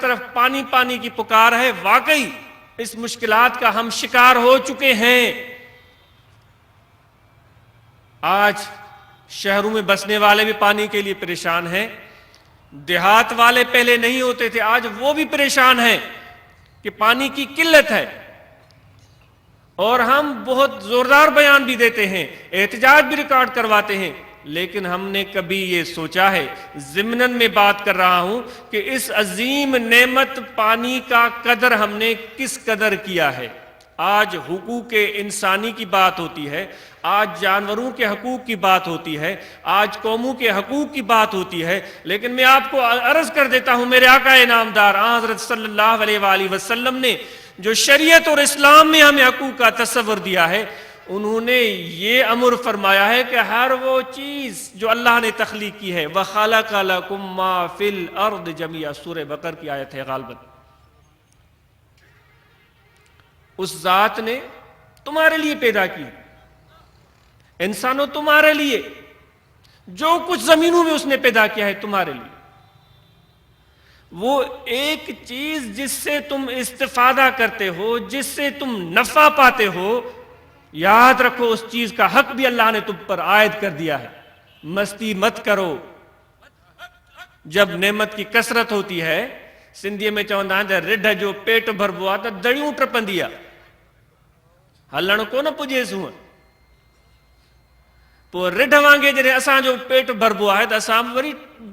طرف پانی پانی کی پکار ہے. واقعی اس مشکلات کا ہم شکار ہو چکے ہیں. آج شہروں میں بسنے والے بھی پانی کے لیے پریشان ہیں. دیہات والے پہلے نہیں ہوتے تھے, آج وہ بھی پریشان ہیں کہ پانی کی قلت ہے. اور ہم بہت زوردار بیان بھی دیتے ہیں, احتجاج بھی ریکارڈ کرواتے ہیں, لیکن ہم نے کبھی یہ سوچا ہے, ضمناً میں بات کر رہا ہوں, کہ اس عظیم نعمت پانی کا قدر ہم نے کس قدر کیا ہے؟ آج حقوق انسانی کی بات ہوتی ہے, آج جانوروں کے حقوق کی بات ہوتی ہے, آج قوموں کے حقوق کی بات ہوتی ہے, لیکن میں آپ کو عرض کر دیتا ہوں, میرے آقا انعامدار حضرت صلی اللہ علیہ وآلہ وسلم نے جو شریعت اور اسلام میں ہمیں حقوق کا تصور دیا ہے, انہوں نے یہ امر فرمایا ہے کہ ہر وہ چیز جو اللہ نے تخلیق کی ہے, وَخَلَقَ لَكُم مَّا فِي الْأَرْضِ جَمِيعًا, سورہ بقرہ کی آیت ہے غالباً. اس ذات نے تمہارے لیے پیدا کی, انسانوں تمہارے لیے, جو کچھ زمینوں میں اس نے پیدا کیا ہے تمہارے لیے. وہ ایک چیز جس سے تم استفادہ کرتے ہو, جس سے تم نفع پاتے ہو, یاد رکھو اس چیز کا حق بھی اللہ نے تم پر عائد کر دیا ہے. مستی مت کرو. جب نعمت کی کثرت ہوتی ہے, سندھی میں چوندا ہے رڈ جو پیٹ بھربو آ تو دڑیوں ٹپندی آ, ہلن کو نہ پجے سوں. پو رڈ وانگے جڑے اساں جو پیٹ بھربو ہے تو اساں وری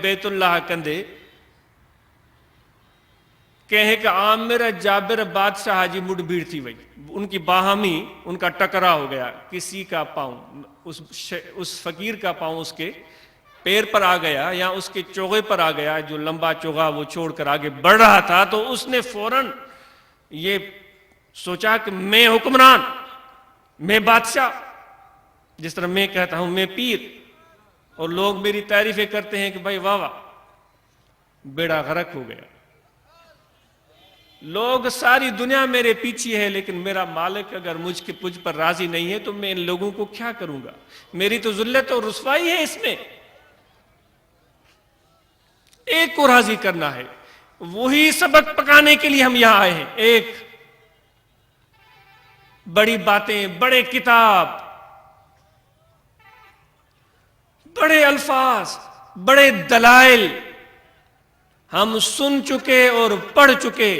بیت اللہ کندے کہیں کہ عامر جابر بادشاہ جی مڈ بھیڑ تھی وئی, ان کی باہمی ان کا ٹکرا ہو گیا. کسی کا پاؤں اس فقیر کا پاؤں اس کے پیر پر آ گیا یا اس کے چوغے پر آ گیا, جو لمبا چوغا وہ چھوڑ کر آگے بڑھ رہا تھا. تو اس نے فوراً یہ سوچا کہ میں حکمران, میں بادشاہ, جس طرح میں کہتا ہوں میں پیر, اور لوگ میری تعریفیں کرتے ہیں کہ بھائی واہ واہ, بیڑا غرق ہو گیا. لوگ ساری دنیا میرے پیچھے ہے, لیکن میرا مالک اگر مجھ پر راضی نہیں ہے تو میں ان لوگوں کو کیا کروں گا؟ میری تو ذلت اور رسوائی ہے اس میں. ایک کو راضی کرنا ہے, وہی سبق پکانے کے لیے ہم یہاں آئے ہیں. ایک بڑی باتیں, بڑے کتاب, بڑے الفاظ, بڑے دلائل ہم سن چکے اور پڑھ چکے,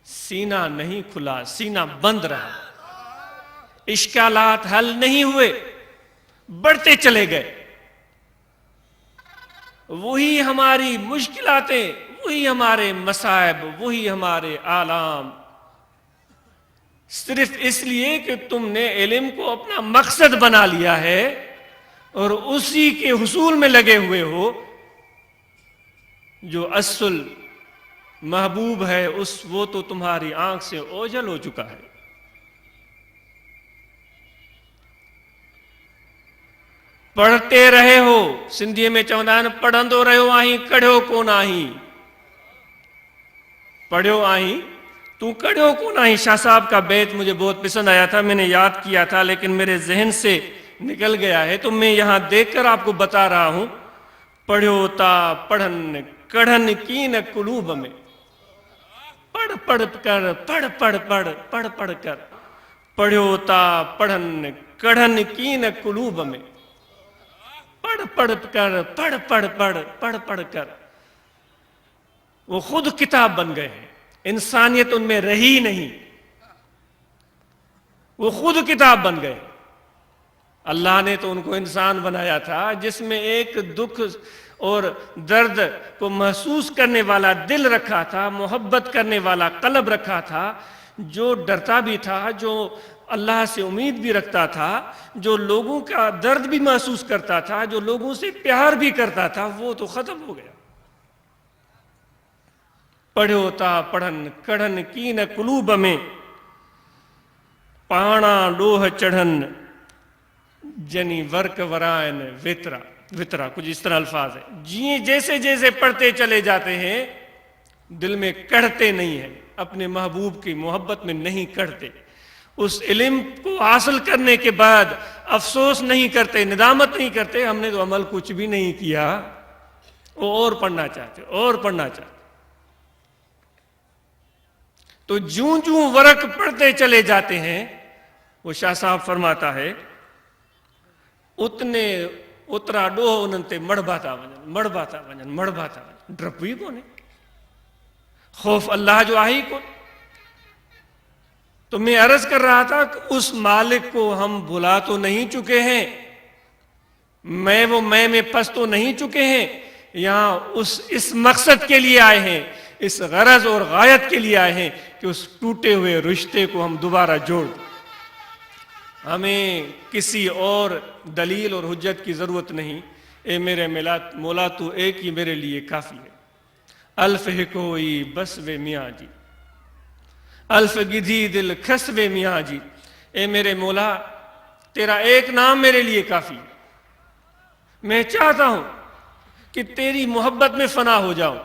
سینہ نہیں کھلا, سینہ بند رہا, اشکالات حل نہیں ہوئے, بڑھتے چلے گئے. وہی ہماری مشکلاتیں, وہی ہمارے مصائب, وہی ہمارے آلام, صرف اس لیے کہ تم نے علم کو اپنا مقصد بنا لیا ہے اور اسی کے حصول میں لگے ہوئے ہو. جو اصل محبوب ہے وہ تو تمہاری آنکھ سے اوجھل ہو چکا ہے. پڑھتے رہے ہو, سندھی میں چوندا ہے پڑھندو رہو آہیں کڑھو کون آہیں, پڑھو آہیں تو کڑھو کون آہیں. شاہ صاحب کا بیت مجھے بہت پسند آیا تھا, میں نے یاد کیا تھا لیکن میرے ذہن سے نکل گیا ہے, تو میں یہاں دیکھ کر آپ کو بتا رہا ہوں. پڑھو تا پڑھن کڑھن کین قلوب میں, پڑھ پڑھ کر, پڑھ پڑھ پڑھ, پڑھ پڑھ کر, پڑھو تا پڑھن کڑھن کین قلوب میں, پڑھ پڑھ کر, پڑھ پڑھ پڑھ, پڑھ پڑھ کر. وہ خود کتاب بن گئے ہیں, انسانیت ان میں رہی نہیں, وہ خود کتاب بن گئے. اللہ نے تو ان کو انسان بنایا تھا جس میں ایک دکھ اور درد کو محسوس کرنے والا دل رکھا تھا, محبت کرنے والا قلب رکھا تھا, جو ڈرتا بھی تھا, جو اللہ سے امید بھی رکھتا تھا, جو لوگوں کا درد بھی محسوس کرتا تھا, جو لوگوں سے پیار بھی کرتا تھا. وہ تو ختم ہو گیا. پڑھو تا پڑھن کڑھن کین قلوب میں, پانا لوہ چڑھن جنی ورک ورائن وطرا, وطرا کچھ اس طرح الفاظ ہے. جیسے جیسے پڑھتے چلے جاتے ہیں دل میں کڑھتے نہیں ہیں, اپنے محبوب کی محبت میں نہیں کڑھتے. اس علم کو حاصل کرنے کے بعد افسوس نہیں کرتے، ندامت نہیں کرتے ہم نے تو عمل کچھ بھی نہیں کیا، وہ اور پڑھنا چاہتے، اور پڑھنا چاہتے۔ تو جوں جوں ورق پڑھتے چلے جاتے ہیں، وہ شاہ صاحب فرماتا ہے اتنے اترا ڈوہ انہوں تے مڑباتا ونجن ڈرپ ہی کونے، خوف اللہ جو آہی کون۔ تو میں عرض کر رہا تھا کہ اس مالک کو ہم بھلا تو نہیں چکے ہیں، میں پس تو نہیں چکے ہیں، یہاں اس مقصد کے لیے آئے ہیں، اس غرض اور غایت کے لیے آئے ہیں کہ اس ٹوٹے ہوئے رشتے کو ہم دوبارہ جوڑ دیں۔ ہمیں کسی اور دلیل اور حجت کی ضرورت نہیں، اے میرے مولا تو ایک ہی میرے لیے کافی ہے۔ الف ہے کوئی بس وے میاں جی، الف گدھی دل کھس وے میاں جی، اے میرے مولا تیرا ایک نام میرے لیے کافی ہے۔ میں چاہتا ہوں کہ تیری محبت میں فنا ہو جاؤں،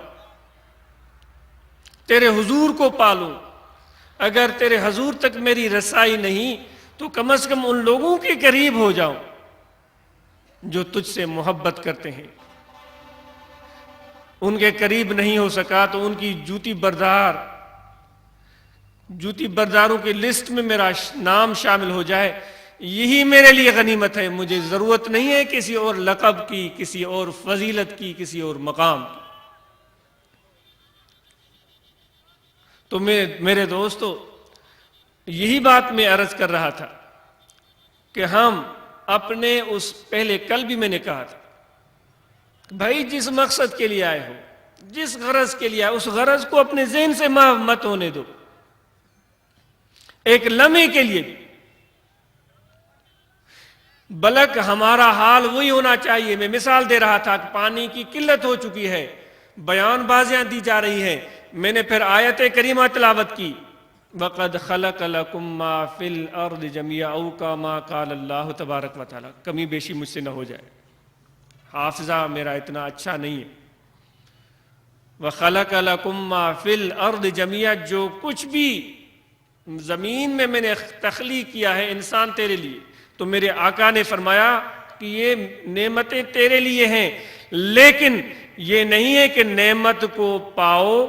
تیرے حضور کو پالوں، اگر تیرے حضور تک میری رسائی نہیں تو کم از کم ان لوگوں کے قریب ہو جاؤں جو تجھ سے محبت کرتے ہیں۔ ان کے قریب نہیں ہو سکا تو ان کی جوتی برداروں کی لسٹ میں میرا نام شامل ہو جائے، یہی میرے لیے غنیمت ہے۔ مجھے ضرورت نہیں ہے کسی اور لقب کی، کسی اور فضیلت کی، کسی اور مقام کی۔ تو میرے دوستو، یہی بات میں عرض کر رہا تھا کہ ہم اپنے اس پہلے کل بھی میں نے کہا تھا، بھائی جس مقصد کے لیے آئے ہو، جس غرض کے لیے آئے، اس غرض کو اپنے ذہن سے مت ہونے دو، ایک لمحے کے لیے بھی۔ بلک ہمارا حال وہی ہونا چاہیے۔ میں مثال دے رہا تھا کہ پانی کی قلت ہو چکی ہے، بیان بازیاں دی جا رہی ہیں، میں نے پھر آیت کریمہ تلاوت کی، وَقَدْ خَلَقَ لَكُمْ مَا فِي الْأَرْضِ جَمِيعًا اَوْ كَمَا قَالَ اللَّهُ تبارک و تعالیٰ۔ کمی بیشی مجھ سے نہ ہو جائے، حافظہ میرا اتنا اچھا نہیں ہے۔ وَخَلَقَ لَكُمْ مَا فِي الْأَرْضِ جَمِيعًا، جو کچھ بھی زمین میں نے تخلیق کیا ہے انسان تیرے لیے۔ تو میرے آقا نے فرمایا کہ یہ نعمتیں تیرے لیے ہیں، لیکن یہ نہیں ہے کہ نعمت کو پاؤ،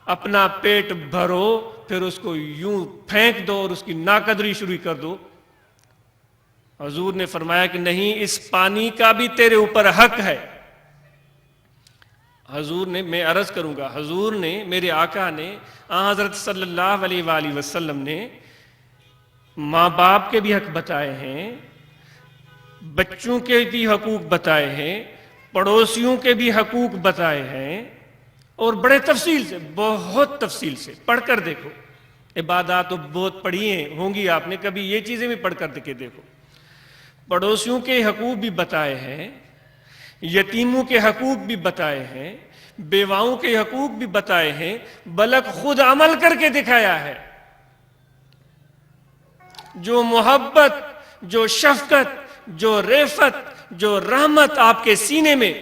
اپنا پیٹ بھرو، پھر اس کو یوں پھینک دو اور اس کی ناقدری شروع کر دو۔ حضور نے فرمایا کہ نہیں، اس پانی کا بھی تیرے اوپر حق ہے۔ حضور نے، میں عرض کروں گا، حضور نے، میرے آقا نے، حضرت صلی اللہ علیہ وآلہ وسلم نے ماں باپ کے بھی حق بتائے ہیں، بچوں کے بھی حقوق بتائے ہیں، پڑوسیوں کے بھی حقوق بتائے ہیں، اور بڑے تفصیل سے، بہت تفصیل سے پڑھ کر دیکھو۔ عبادات تو بہت پڑھی ہیں ہوں گی آپ نے، کبھی یہ چیزیں بھی پڑھ کر دیکھو۔ پڑوسیوں کے حقوق بھی بتائے ہیں، یتیموں کے حقوق بھی بتائے ہیں، بیواؤں کے حقوق بھی بتائے ہیں، بلکہ خود عمل کر کے دکھایا ہے۔ جو محبت، جو شفقت، جو رفت، جو رحمت آپ کے سینے میں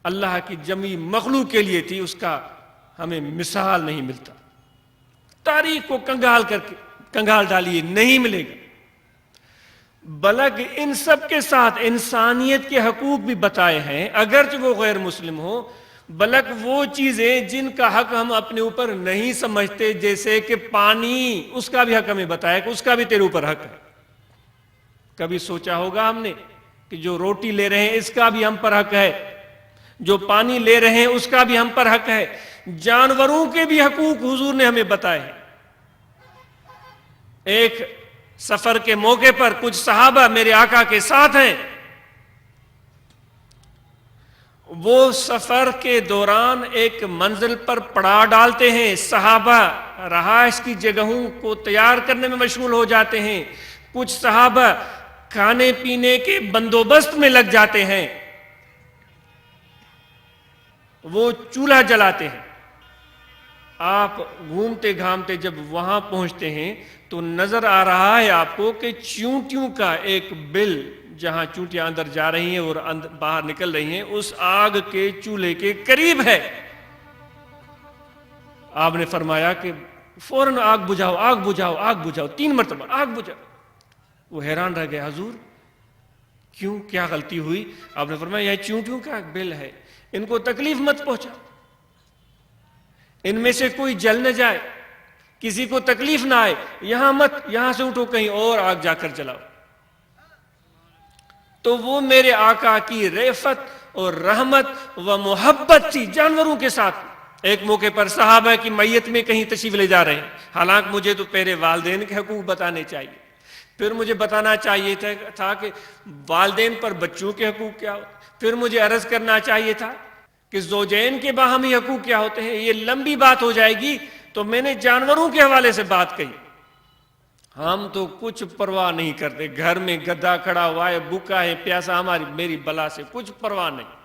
اللہ کی جمی مخلوق کے لیے تھی، اس کا ہمیں مثال نہیں ملتا۔ تاریخ کو کنگال ڈالیے، نہیں ملے گا۔ بلکہ ان سب کے ساتھ انسانیت کے حقوق بھی بتائے ہیں، اگرچہ وہ غیر مسلم ہو، بلکہ وہ چیزیں جن کا حق ہم اپنے اوپر نہیں سمجھتے، جیسے کہ پانی، اس کا بھی حق ہمیں بتایا کہ اس کا بھی تیرے اوپر حق ہے۔ کبھی سوچا ہوگا ہم نے کہ جو روٹی لے رہے ہیں اس کا بھی ہم پر حق ہے، جو پانی لے رہے ہیں اس کا بھی ہم پر حق ہے، جانوروں کے بھی حقوق حضور نے ہمیں بتائے ہیں۔ ایک سفر کے موقع پر کچھ صحابہ میرے آقا کے ساتھ ہیں، وہ سفر کے دوران ایک منزل پر پڑاؤ ڈالتے ہیں، صحابہ رہائش کی جگہوں کو تیار کرنے میں مشغول ہو جاتے ہیں، کچھ صحابہ کھانے پینے کے بندوبست میں لگ جاتے ہیں، وہ چولہا جلاتے ہیں۔ آپ گھومتے گھامتے جب وہاں پہنچتے ہیں تو نظر آ رہا ہے آپ کو کہ چیونٹیوں کا ایک بل، جہاں چونٹیاں اندر جا رہی ہیں اور باہر نکل رہی ہیں، اس آگ کے چولہے کے قریب ہے۔ آپ نے فرمایا کہ فوراً آگ بجھاؤ آگ بجھاؤ آگ بجھاؤ، 3 مرتبہ آگ بجھاؤ۔ وہ حیران رہ گیا، حضور کیوں، کیا غلطی ہوئی؟ آپ نے فرمایا یہ چیونٹیوں کا بل ہے، ان کو تکلیف مت پہنچاؤ، ان میں سے کوئی جل نہ جائے، کسی کو تکلیف نہ آئے، یہاں مت، یہاں سے اٹھو کہیں اور آگ جا کر جلاؤ۔ تو وہ میرے آقا کی رفت اور رحمت و محبت تھی جانوروں کے ساتھ۔ ایک موقع پر صحابہ کی میت میں کہیں تشریف لے جا رہے ہیں، حالانکہ مجھے تو پہلے والدین کے حقوق بتانے چاہیے، پھر مجھے بتانا چاہیے تھا کہ والدین پر بچوں کے حقوق کیا ہوتے، پھر مجھے عرض کرنا چاہیے تھا کہ زوجین کے باہمی حقوق کیا ہوتے ہیں۔ یہ لمبی بات ہو جائے گی، تو میں نے جانوروں کے حوالے سے بات کہی۔ ہم تو کچھ پرواہ نہیں کرتے، گھر میں گدھا کھڑا ہوا ہے، بھوکا ہے، پیاسا، میری بلا سے کچھ پرواہ نہیں۔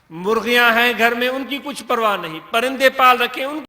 مرغیاں ہیں گھر میں، ان کی کچھ پرواہ نہیں، پرندے پال رکھے ان